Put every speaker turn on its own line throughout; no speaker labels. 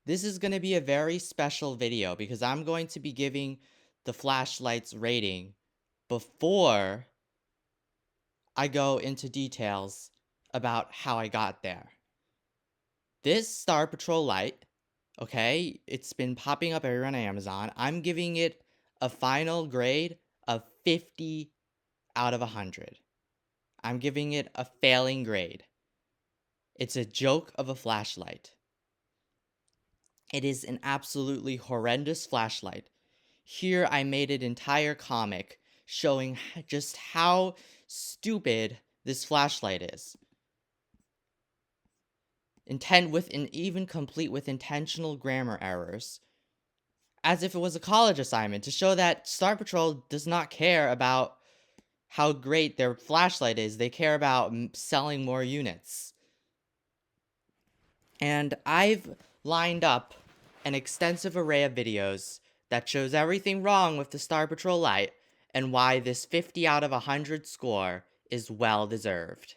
This is going to be a very special video because I'm going to be giving the flashlight's rating before I go into details about how I got there. This Star Patrol light, okay, it's been popping up everywhere on Amazon. I'm giving it a final grade of 50 out of 100. I'm giving it a failing grade. It's a joke of a flashlight. It is an absolutely horrendous flashlight. Here I made an entire comic showing just how stupid this flashlight is. Intent with and even complete with intentional grammar errors. As if it was a college assignment to show that Star Patrol does not care about how great their flashlight is. They care about selling more units. And I've lined up an extensive array of videos that shows everything wrong with the Star Patrol light and why this 50 out of 100 score is well deserved.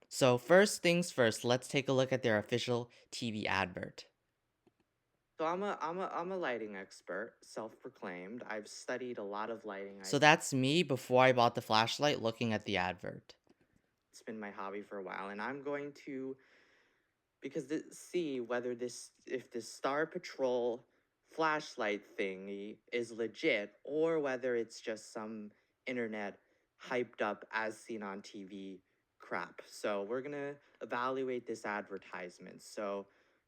So first things first, let's take a look at their official TV advert. So I'm a lighting expert, self-proclaimed. I've studied a lot of lighting. So that's me before I bought the flashlight looking at the advert. It's been my hobby for a while, and I'm going to see whether if this Star Patrol flashlight thingy is legit or whether it's just some internet hyped up as seen on TV crap. So we're gonna evaluate this advertisement. So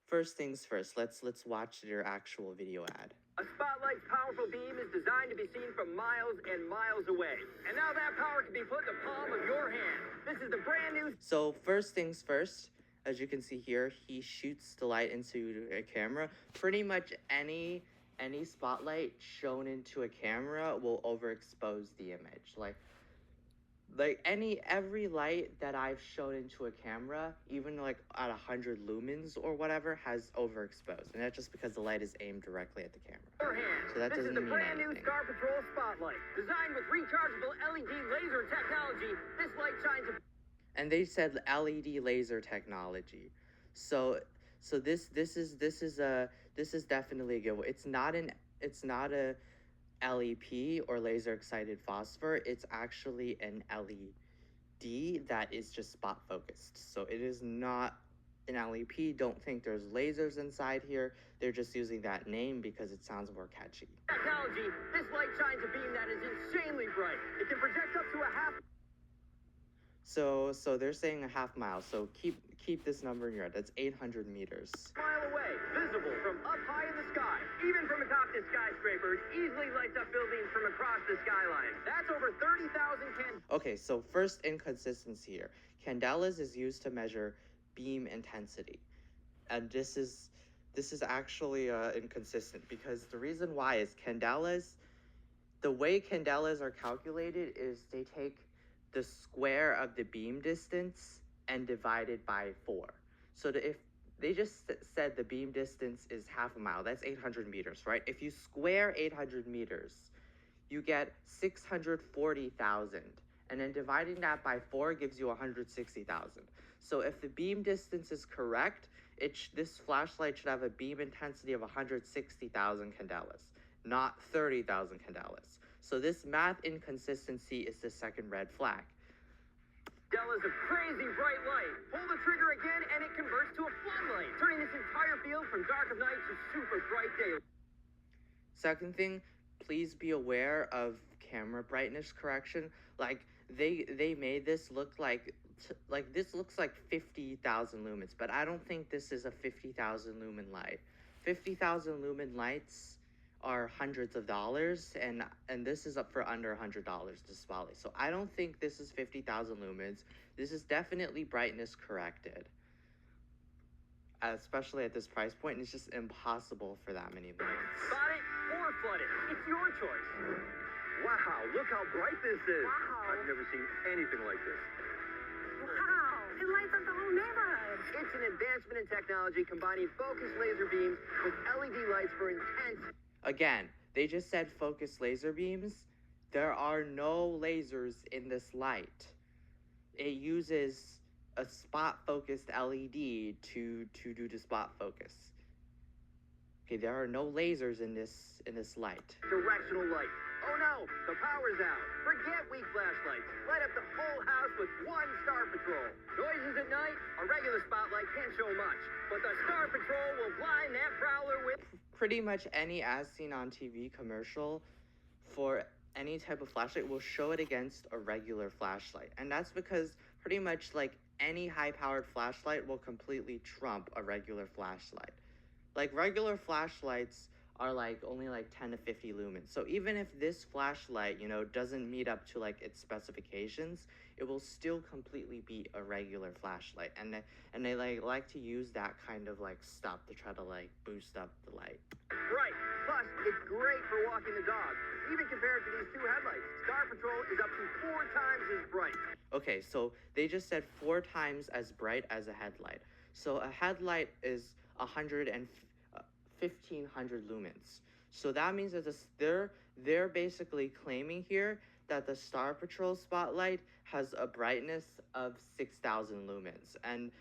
first things first, let's watch their actual video ad.
A spotlight's powerful beam is designed to be seen from miles and miles away. And now that power can be put in the palm of your hand. This is the brand new...
So first things first, as you can see here, he shoots the light into a camera. Pretty much any spotlight shown into a camera will overexpose the image. Like every light that I've shown into a camera, even like at 100 lumens or whatever, has overexposed, and that's just because the light is aimed directly at the camera. So that doesn't mean anything. This is the brand new
Star Patrol spotlight, designed with rechargeable LED laser technology. This light shines.
And they said LED laser technology, so this is definitely a good one. It's not a LEP or laser excited phosphor. It's actually an LED that is just spot focused. So it is not an LEP. Don't think there's lasers inside here. They're just using that name because it sounds more catchy.
Technology. This light shines a beam that is insanely bright. It can project up to a half.
So they're saying a half mile. So keep this number in your head. That's 800 meters.
Mile away, visible from up high in the sky. Even from atop this skyscraper, it easily lights up buildings from across the skyline. That's over 30,000 candles.
Okay, so first inconsistency here. Candelas is used to measure beam intensity. And this is actually inconsistent because the reason why is the way candelas are calculated is they take the square of the beam distance and divide it by 4. So if they just said the beam distance is half a mile, that's 800 meters, right? If you square 800 meters, you get 640,000. And then dividing that by 4 gives you 160,000. So if the beam distance is correct, this flashlight should have a beam intensity of 160,000 candelas, not 30,000 candelas. So this math inconsistency is the second red flag.
Candelas a crazy bright light. Pull the trigger again and it converts to a floodlight, turning this entire field from dark of night to super bright day.
Second thing, please be aware of camera brightness correction. Like they made this look like this looks like 50,000 lumens, but I don't think this is a 50,000 lumen light. 50,000 lumen lights are hundreds of dollars, and this is up for under $100 to spotlight. So I don't think this is 50,000 lumens. This is definitely brightness corrected, especially at this price point. It's just impossible for that many lumens.
Spot it or flood it. It's your choice. Wow, look how bright this is. Wow. I've never seen anything like this.
Wow, it lights up the whole neighborhood.
It's an advancement in technology combining focused laser beams with LED lights for intense...
Again, they just said focused laser beams. There are no lasers in this light. It uses a spot focused LED to do the spot focus. Okay, there are no lasers in this light.
Directional light. Oh no, the power's out. Forget weak flashlights. Light up the whole house with one Star Patrol. Noises at night, a regular spotlight can't show much, but the Star Patrol will blind that prowler with...
Pretty much any as seen on TV commercial for any type of flashlight will show it against a regular flashlight. And that's because pretty much like any high-powered flashlight will completely trump a regular flashlight. Like regular flashlights are like only like 10 to 50 lumens. So even if this flashlight, you know, doesn't meet up to like its specifications, it will still completely beat a regular flashlight. And they like to use that kind of like stuff to try to like boost up the light.
Right. Plus, it's great for walking the dog. Even compared to these two headlights, Star Patrol is up to 4 times as bright.
Okay, so they just said 4 times as bright as a headlight. So a headlight is 1,500 lumens. So that means that they're basically claiming here that the Star Patrol spotlight has a brightness of 6,000 lumens. And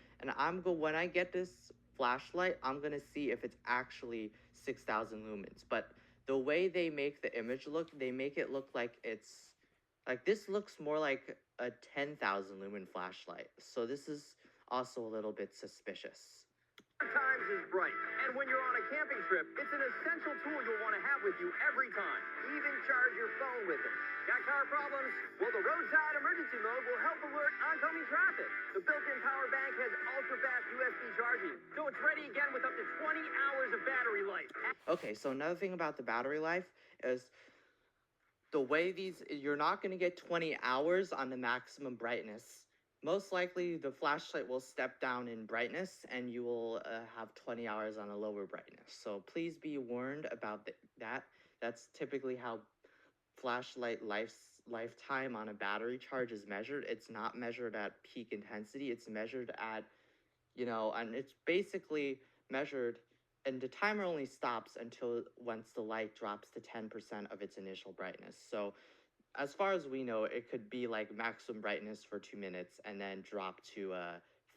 when I get this flashlight, I'm gonna see if it's actually 6,000 lumens. But the way they make the image look, they make it look like it's like this looks more like a 10,000 lumen flashlight. So this is also a little bit suspicious.
Times as bright. And when you're on a camping trip, it's an essential tool you'll want to have with you every time. Even charge your phone with it. Got car problems? Well, the roadside emergency mode will help alert oncoming traffic. The built-in power bank has ultra-fast USB charging, so it's ready again with up to 20 hours of battery life.
Okay, so another thing about the battery life is the way you're not going to get 20 hours on the maximum brightness. Most likely, the flashlight will step down in brightness, and you will have 20 hours on a lower brightness. So please be warned about that. That's typically how flashlight lifetime on a battery charge is measured. It's not measured at peak intensity. It's measured at, you know, and it's basically measured, and the timer only stops until once the light drops to 10% of its initial brightness. So as far as we know, it could be like maximum brightness for 2 minutes and then drop to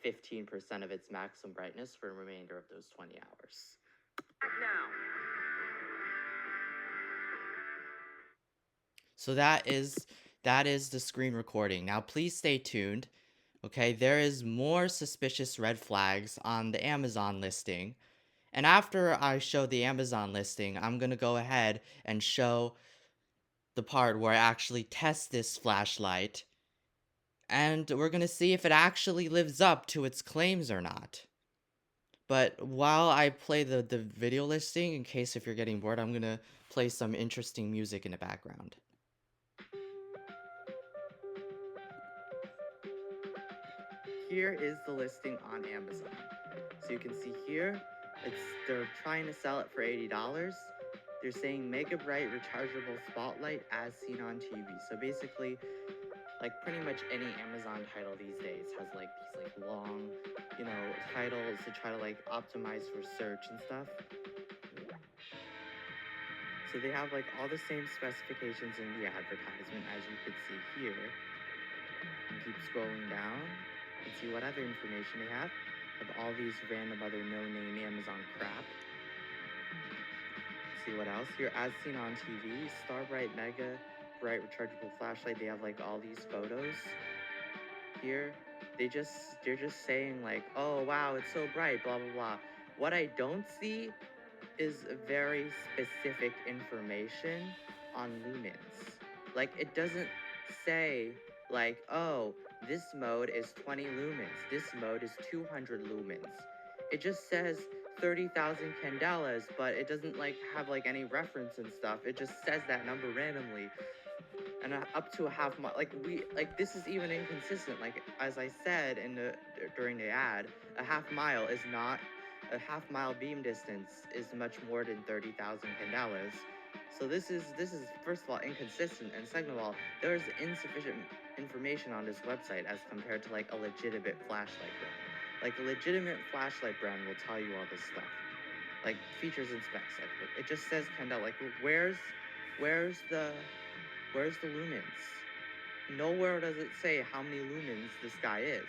15% of its maximum brightness for the remainder of those 20 hours.
Now.
So that is the screen recording. Now please stay tuned. Okay, there is more suspicious red flags on the Amazon listing. And after I show the Amazon listing, I'm going to go ahead and show the part where I actually test this flashlight, and we're gonna see if it actually lives up to its claims or not. But while I play the video listing, in case if you're getting bored, I'm gonna play some interesting music in the background. Here is the listing on Amazon. So you can see here, they're trying to sell it for $80. They're saying mega bright rechargeable spotlight as seen on TV. So basically, like pretty much any Amazon title these days has like these like long, you know, titles to try to like optimize for search and stuff. So they have like all the same specifications in the advertisement as you could see here. And keep scrolling down and see what other information they have. Of all these random other no-name Amazon crap. See what else here, as seen on TV, Star Bright Mega Bright rechargeable flashlight. They have like all these photos here. They're just saying like, oh wow, it's so bright, blah blah blah. What I don't see is very specific information on lumens. Like it doesn't say like, oh, this mode is 20 lumens, this mode is 200 lumens. It just says 30,000 candelas, but it doesn't like have like any reference and stuff. It just says that number randomly, and up to a half mile. Like this is even inconsistent. Like as I said during the ad, a half mile beam distance is much more than 30,000 candelas. So this is first of all inconsistent, and second of all, there is insufficient information on this website as compared to like a legitimate flashlight brand. Like a legitimate flashlight brand will tell you all this stuff, like features and specs. Like it just says candela. Like where's the lumens? Nowhere does it say how many lumens this guy is.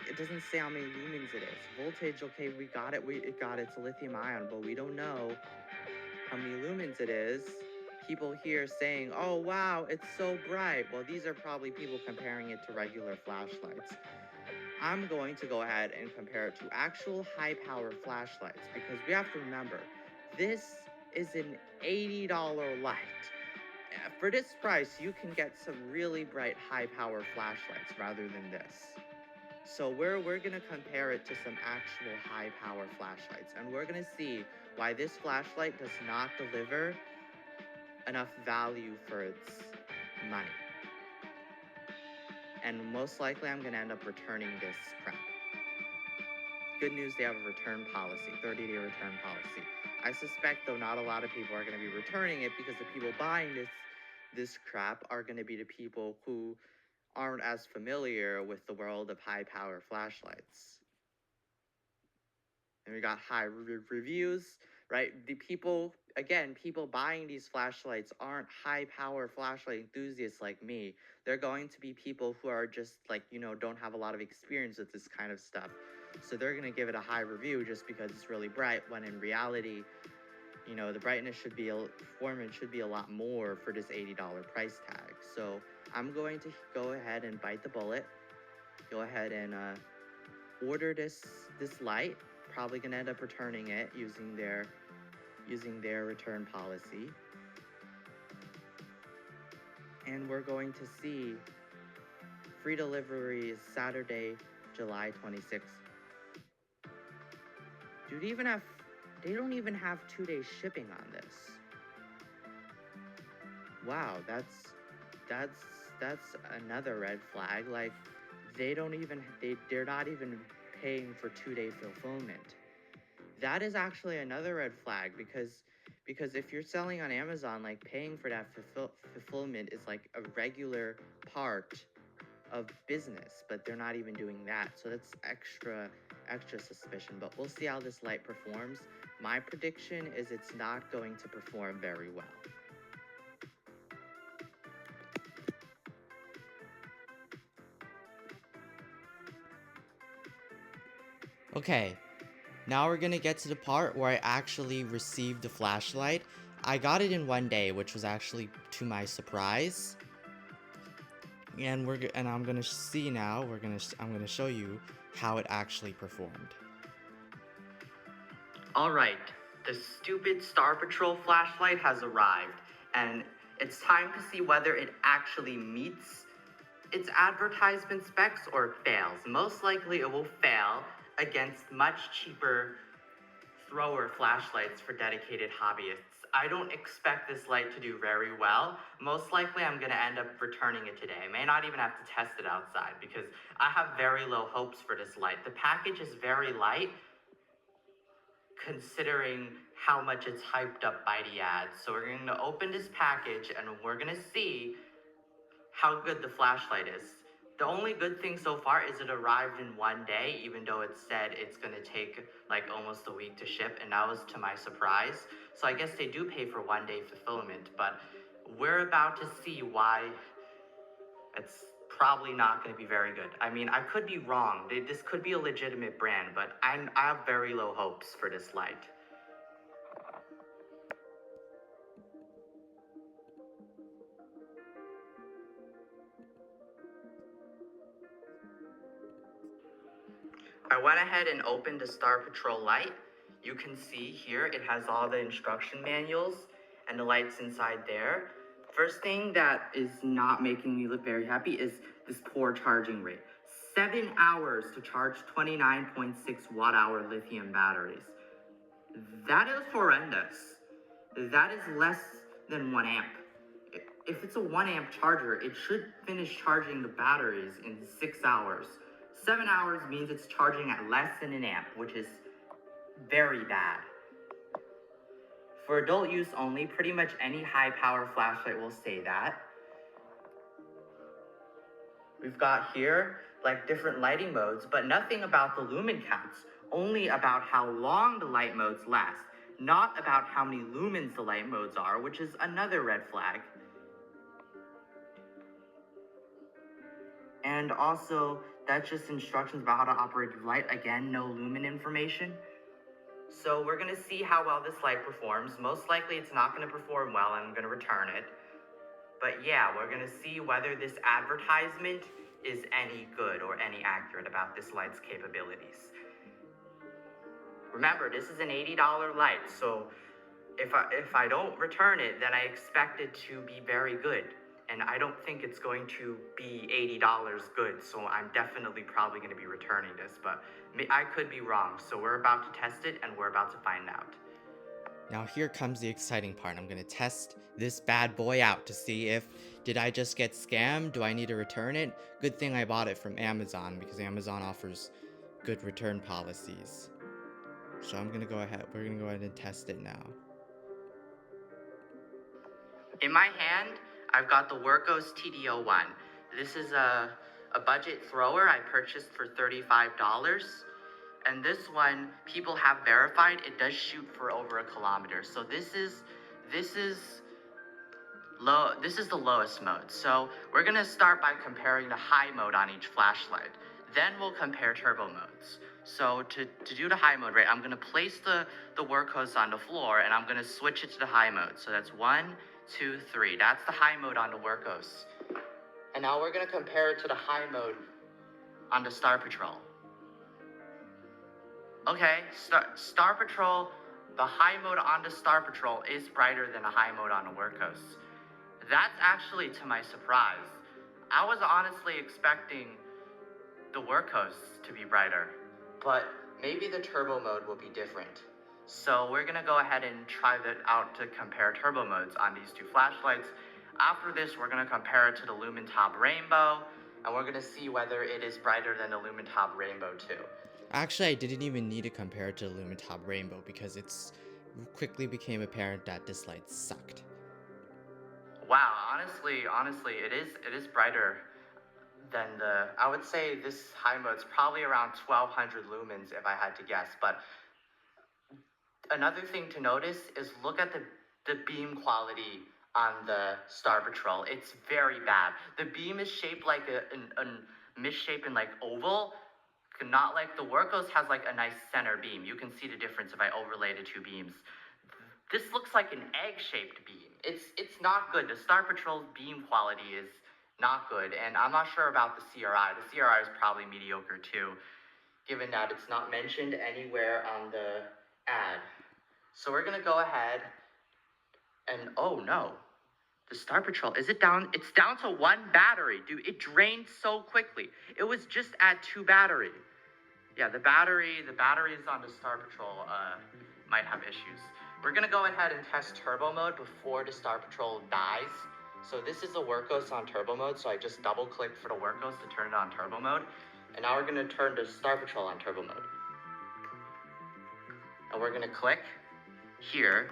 it doesn't say how many lumens it is. Voltage, okay, we got it. It got it's lithium ion, but we don't know how many lumens it is. People here saying, oh wow, it's so bright. Well, these are probably people comparing it to regular flashlights. I'm going to go ahead and compare it to actual high power flashlights because we have to remember, this is an $80 light. For this price, you can get some really bright high power flashlights rather than this. So we're gonna compare it to some actual high power flashlights, and we're gonna see why this flashlight does not deliver enough value for its money. And most likely I'm gonna end up returning this crap. Good news, they have a return policy, 30-day return policy. I suspect though not a lot of people are gonna be returning it because the people buying this crap are gonna be the people who aren't as familiar with the world of high power flashlights. And we got high reviews, right? The people, again, people buying these flashlights aren't high power flashlight enthusiasts like me. They're going to be people who are just like, don't have a lot of experience with this kind of stuff. So they're going to give it a high review just because it's really bright, when in reality, the brightness should be, performance should be a lot more for this $80 price tag. So I'm going to go ahead and bite the bullet. Go ahead and order this light. Probably gonna end up returning it using their return policy. And we're going to see free delivery is Saturday, July 26th. They don't even have 2-day shipping on this. Wow, that's another red flag. Like, they're not even paying for 2-day fulfillment. That is actually another red flag because if you're selling on Amazon, like, paying for that fulfillment is like a regular part of business, but they're not even doing that. So that's extra suspicion, but we'll see how this light performs. My prediction is it's not going to perform very well. Okay, now we're gonna get to the part where I actually received the flashlight. I got it in one day, which was actually to my surprise. And I'm gonna see now. I'm gonna show you how it actually performed. All right, the stupid Star Patrol flashlight has arrived, and it's time to see whether it actually meets its advertisement specs or it fails. Most likely it will fail against much cheaper thrower flashlights for dedicated hobbyists. I don't expect this light to do very well. Most likely I'm gonna end up returning it today. I may not even have to test it outside because I have very low hopes for this light. The package is very light considering how much it's hyped up by the ads. So we're gonna open this package and we're gonna see how good the flashlight is. The only good thing so far is it arrived in one day, even though it said it's gonna take like almost a week to ship, and that was to my surprise. So I guess they do pay for 1-day fulfillment, but we're about to see why it's probably not gonna be very good. I mean, I could be wrong. This could be a legitimate brand, but I have very low hopes for this light. I went ahead and opened the Star Patrol light. You can see here it has all the instruction manuals and the lights inside there. First thing that is not making me look very happy is this poor charging rate. 7 hours to charge 29.6 watt-hour lithium batteries. That is horrendous. That is less than 1 amp. If it's a 1 amp charger, it should finish charging the batteries in 6 hours. 7 hours means it's charging at less than 1 amp, which is very bad. For adult use only, pretty much any high power flashlight will say that. We've got here like different lighting modes, but nothing about the lumen counts, only about how long the light modes last, not about how many lumens the light modes are, which is another red flag. And also, That's just instructions about how to operate the light. Again, no lumen information. So we're gonna see how well this light performs. Most likely it's not gonna perform well and I'm gonna return it. But yeah, we're gonna see whether this advertisement is any good or any accurate about this light's capabilities. Remember, this is an $80 light, so if I don't return it, then I expect it to be very good. And I don't think it's going to be $80 good, so I'm definitely probably going to be returning this, but I could be wrong. So we're about to test it and we're about to find out. Now here comes the exciting part. I'm going to test this bad boy out to see if, did I just get scammed? Do I need to return it? Good thing I bought it from Amazon because Amazon offers good return policies. So we're gonna go ahead and test it now. In my hand, I've got the Workos TDO1. This is a budget thrower I purchased for $35. And this one, people have verified it does shoot for over a kilometer. So this is the lowest mode. So we're gonna start by comparing the high mode on each flashlight. Then we'll compare turbo modes. So to do the high mode, right, I'm gonna place the work hose on the floor and I'm gonna switch it to the high mode. So that's 1, 2, 3. That's the high mode on the work hose. And now we're gonna compare it to the high mode on the Star Patrol. Okay, Star Patrol, the high mode on the Star Patrol is brighter than the high mode on the work hose. That's actually to my surprise. I was honestly expecting the work hose to be brighter, but maybe the turbo mode will be different. So we're gonna go ahead and try that out to compare turbo modes on these two flashlights. After this, we're gonna compare it to the Lumentop Rainbow, and we're gonna see whether it is brighter than the Lumentop Rainbow too. Actually, I didn't even need to compare it to the Lumentop Rainbow because it's quickly became apparent that this light sucked. Wow, honestly, it is brighter than I would say this high mode's probably around 1200 lumens if I had to guess. But another thing to notice is look at the beam quality on the Star Patrol. It's very bad. The beam is shaped like a misshapen like oval, not like the Workos has like a nice center beam. You can see the difference if I overlay the two beams. This looks like an egg-shaped beam. It's not good. The Star Patrol's beam quality is not good, and I'm not sure about the CRI. The CRI is probably mediocre too, given that it's not mentioned anywhere on the ad. So we're gonna go ahead and, oh no, the Star Patrol, is it down? It's down to 1 battery, dude. It drained so quickly. It was just at 2 battery. Yeah, the batteries on the Star Patrol might have issues. We're gonna go ahead and test turbo mode before the Star Patrol dies. So this is the Workos on turbo mode, so I just double click for the Workos to turn it on turbo mode. And now we're gonna turn the Star Patrol on turbo mode. And we're gonna click here.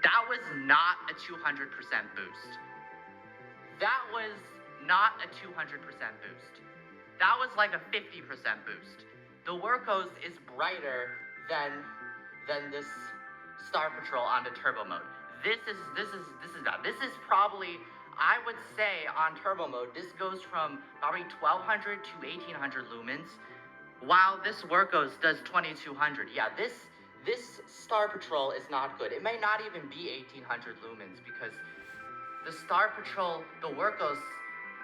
That was not a 200% boost. That was not a 200% boost. That was like a 50% boost. The Workos is brighter than this Star Patrol on the turbo mode. This is bad. This is probably, I would say on turbo mode, this goes from probably 1200 to 1800 lumens, while this Workos does 2200. Yeah, this Star Patrol is not good. It may not even be 1800 lumens because the Star Patrol, the Workos,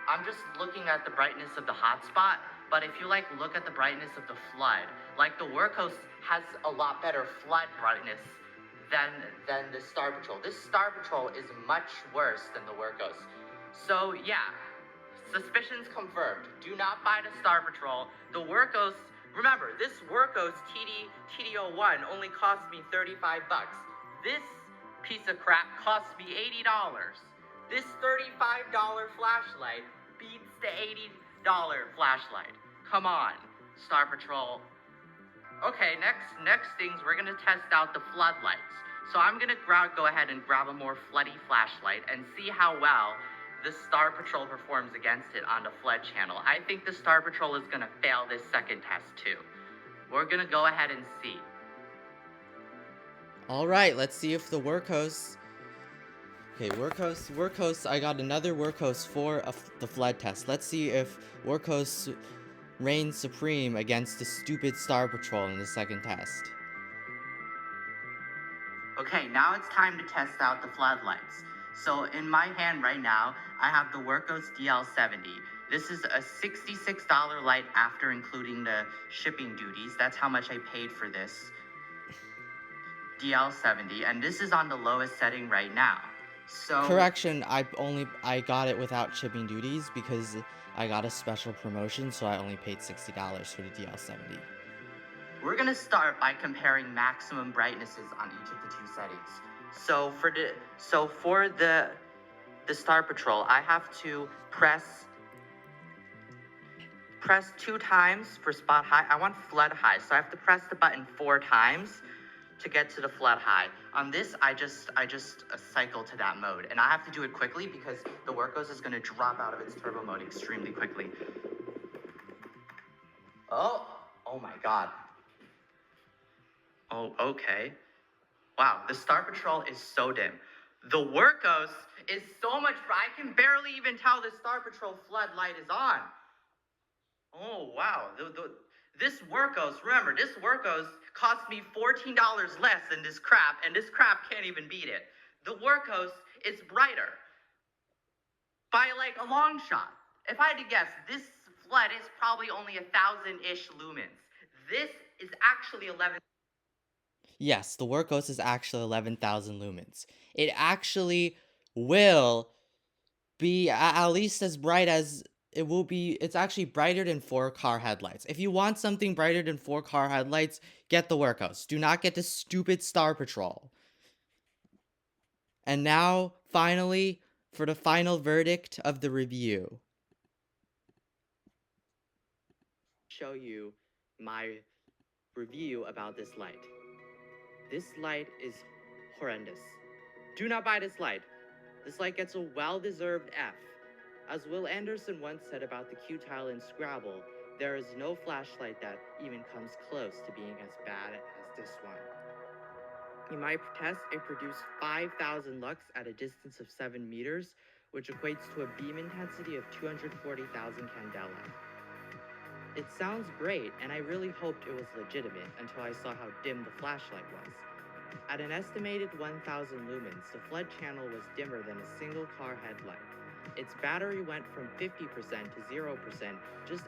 I'm just looking at the brightness of the hotspot, but if you look at the brightness of the flood, the Workos has a lot better flood brightness than the Star Patrol. This Star Patrol is much worse than the Workos. So yeah, suspicions confirmed. Do not buy the Star Patrol. The Workos, remember, this Workos TDO1 only cost me 35 bucks. This piece of crap cost me $80. This $35 flashlight beats the $80 flashlight. Come on, Star Patrol. Okay, next things, we're gonna test out the floodlights. So I'm gonna go ahead and grab a more floody flashlight and see how well the Star Patrol performs against it on the flood channel. I think the Star Patrol is gonna fail this second test too. We're gonna go ahead and see. All right, let's see if the Workos Okay, workhorse, I got another workhorse for the flood test. Let's see if workhorse reigns supreme against the stupid Star Patrol in the second test. Okay, now it's time to test out the floodlights. So in my hand right now, I have the Workhorse DL70. This is a $66 light after including the shipping duties. That's how much I paid for this DL70, and this is on the lowest setting right now. So correction, I got it without shipping duties because I got a special promotion, so I only paid $60 for the DL70. We're gonna start by comparing maximum brightnesses on each of the two settings. So for the Star Patrol, I have to press 2 times for spot high. I want flood high, so I have to press the button 4 times to get to the flood high. On this, I just cycle to that mode, and I have to do it quickly because the Workhorse is gonna drop out of its turbo mode extremely quickly. Oh my god. Oh, okay. Wow, the Star Patrol is so dim. The Workhorse is so much bright, I can barely even tell the Star Patrol floodlight is on. Oh, wow. This Workhorse, remember, this Workhorse cost me $14 less than this crap, and this crap can't even beat it. The Workhorse is brighter by like a long shot. If I had to guess, this flood is probably only 1,000-ish lumens. This is actually 11. Yes, the Workhorse is actually 11,000 lumens. It actually will be at least as bright as it will be. It's actually brighter than 4 car headlights. If you want something brighter than 4 car headlights, get the Workhorse. Do not get the stupid Star Patrol. And now, finally, for the final verdict of the review. Show you my review about this light. This light is horrendous. Do not buy this light. This light gets a well-deserved F. As Will Anderson once said about the Q-tile in Scrabble, there is no flashlight that even comes close to being as bad as this one. In my test, it produced 5,000 lux at a distance of 7 meters, which equates to a beam intensity of 240,000 candela. It sounds great, and I really hoped it was legitimate until I saw how dim the flashlight was. At an estimated 1,000 lumens, the flood channel was dimmer than a single car headlight. Its battery went from 50% to 0% just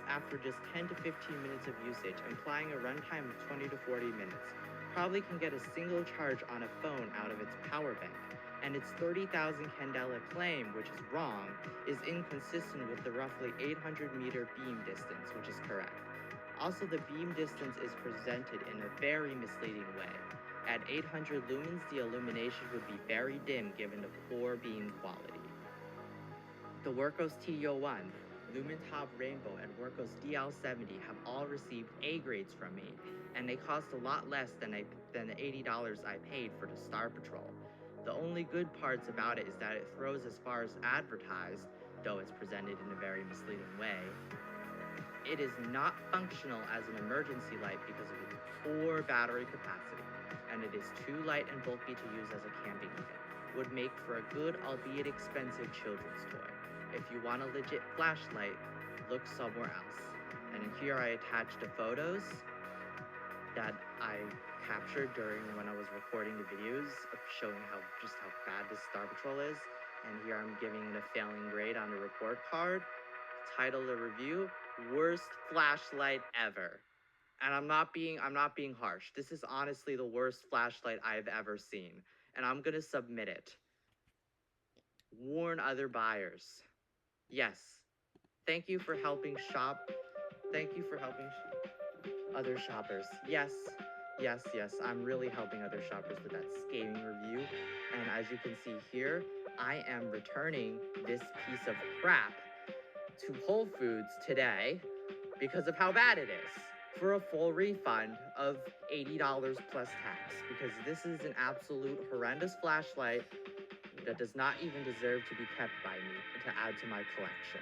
after 10 to 15 minutes of usage, implying a runtime of 20 to 40 minutes. Probably can get a single charge on a phone out of its power bank. And its 30,000 candela claim, which is wrong, is inconsistent with the roughly 800-meter beam distance, which is correct. Also, the beam distance is presented in a very misleading way. At 800 lumens, the illumination would be very dim given the poor beam quality. The Workhorse TD01, LumenTop Rainbow, and Workhorse DL70 have all received A grades from me, and they cost a lot less than the $80 I paid for the Star Patrol. The only good parts about it is that it throws as far as advertised, though it's presented in a very misleading way. It is not functional as an emergency light because of its poor battery capacity, and it is too light and bulky to use as a camping kit. Would make for a good, albeit expensive, children's toy. If you want a legit flashlight, look somewhere else. And here I attached the photos that I captured during when I was recording the videos of showing how bad this Star Patrol is. And here I'm giving it a failing grade on the report card. Title of the review: worst flashlight ever. And I'm not being harsh. This is honestly the worst flashlight I've ever seen, and I'm gonna submit it. Warn other buyers. Yes. Thank you for helping other shoppers. Yes. I'm really helping other shoppers with that scathing review. And as you can see here, I am returning this piece of crap to Whole Foods today because of how bad it is, for a full refund of $80 plus tax, because this is an absolute horrendous flashlight that does not even deserve to be kept by me to add to my collection.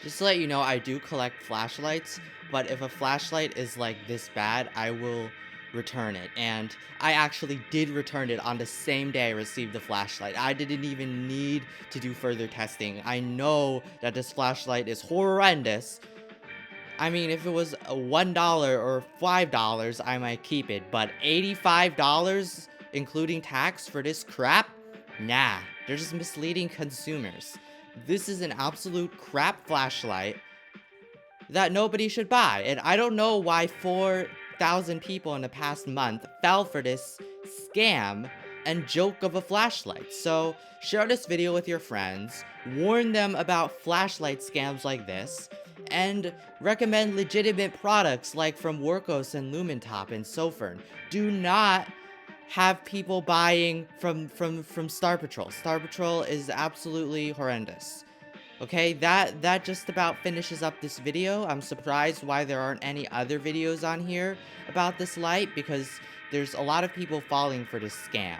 Just to let you know, I do collect flashlights, but if a flashlight is like this bad, I will
return it, and I actually did return it on the same day I received the flashlight. I didn't even need to do further testing. I know that this flashlight is horrendous. I mean, if it was a $1 or $5, I might keep it, but $85, including tax, for this crap? Nah, they're just misleading consumers. This is an absolute crap flashlight that nobody should buy, and I don't know why 4,000 people in the past month fell for this scam and joke of a flashlight. So share this video with your friends, warn them about flashlight scams like this, and recommend legitimate products like from Workos and Lumentop and Sofern. Do not have people buying from Star Patrol. Star Patrol is absolutely horrendous. Okay, that just about finishes up this video. I'm surprised why there aren't any other videos on here about this light, because there's a lot of people falling for this scam.